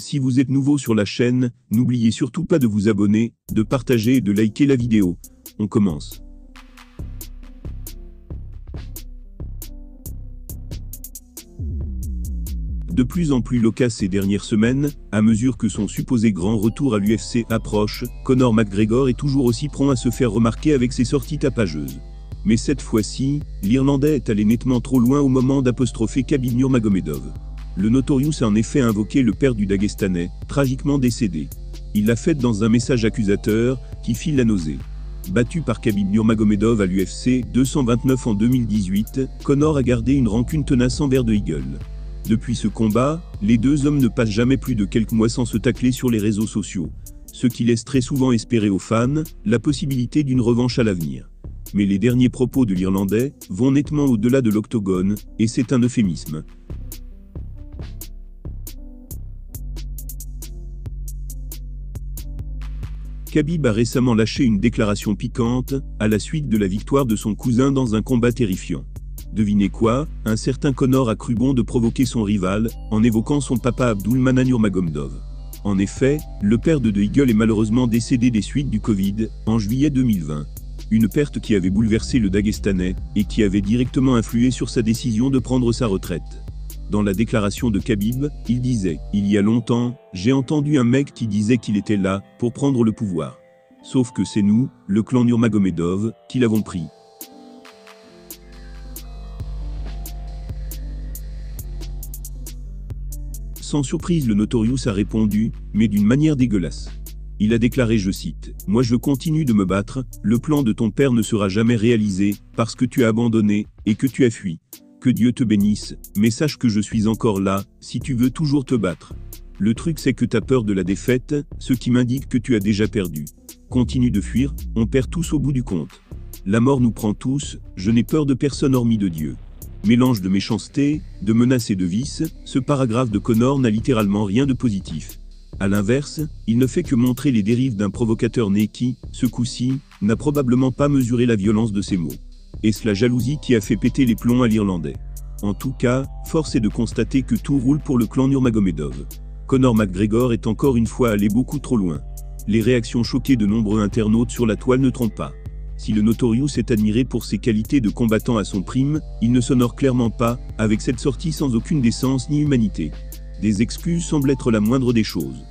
Si vous êtes nouveau sur la chaîne, n'oubliez surtout pas de vous abonner, de partager et de liker la vidéo. On commence. De plus en plus loquace ces dernières semaines, à mesure que son supposé grand retour à l'UFC approche, Conor McGregor est toujours aussi prompt à se faire remarquer avec ses sorties tapageuses. Mais cette fois-ci, l'Irlandais est allé nettement trop loin au moment d'apostropher Khabib Nurmagomedov. Le Notorious a en effet invoqué le père du Dagestanais, tragiquement décédé. Il l'a fait dans un message accusateur, qui file la nausée. Battu par Khabib Nurmagomedov à l'UFC 229 en 2018, Conor a gardé une rancune tenace envers The Eagle. Depuis ce combat, les deux hommes ne passent jamais plus de quelques mois sans se tacler sur les réseaux sociaux, ce qui laisse très souvent espérer aux fans la possibilité d'une revanche à l'avenir. Mais les derniers propos de l'Irlandais vont nettement au-delà de l'octogone, et c'est un euphémisme. Khabib a récemment lâché une déclaration piquante, à la suite de la victoire de son cousin dans un combat terrifiant. Devinez quoi, un certain Conor a cru bon de provoquer son rival, en évoquant son papa Abdulmanap Nurmagomedov. En effet, le père de The Eagle est malheureusement décédé des suites du Covid, en juillet 2020. Une perte qui avait bouleversé le Dagestanais, et qui avait directement influé sur sa décision de prendre sa retraite. Dans la déclaration de Khabib, il disait « Il y a longtemps, j'ai entendu un mec qui disait qu'il était là, pour prendre le pouvoir. Sauf que c'est nous, le clan Nurmagomedov, qui l'avons pris. » Sans surprise, le Notorious a répondu, mais d'une manière dégueulasse. Il a déclaré, je cite, « Moi je continue de me battre, le plan de ton père ne sera jamais réalisé, parce que tu as abandonné, et que tu as fui. Que Dieu te bénisse, mais sache que je suis encore là, si tu veux toujours te battre. Le truc c'est que t'as peur de la défaite, ce qui m'indique que tu as déjà perdu. Continue de fuir, on perd tous au bout du compte. La mort nous prend tous, je n'ai peur de personne hormis de Dieu. » Mélange de méchanceté, de menaces et de vices, ce paragraphe de Conor n'a littéralement rien de positif. A l'inverse, il ne fait que montrer les dérives d'un provocateur né qui, ce coup-ci, n'a probablement pas mesuré la violence de ses mots. Est-ce la jalousie qui a fait péter les plombs à l'Irlandais? En tout cas, force est de constater que tout roule pour le clan Nurmagomedov. Conor McGregor est encore une fois allé beaucoup trop loin. Les réactions choquées de nombreux internautes sur la toile ne trompent pas. Si le Notorious est admiré pour ses qualités de combattant à son prime, il ne s'honore clairement pas, avec cette sortie sans aucune décence ni humanité. Des excuses semblent être la moindre des choses.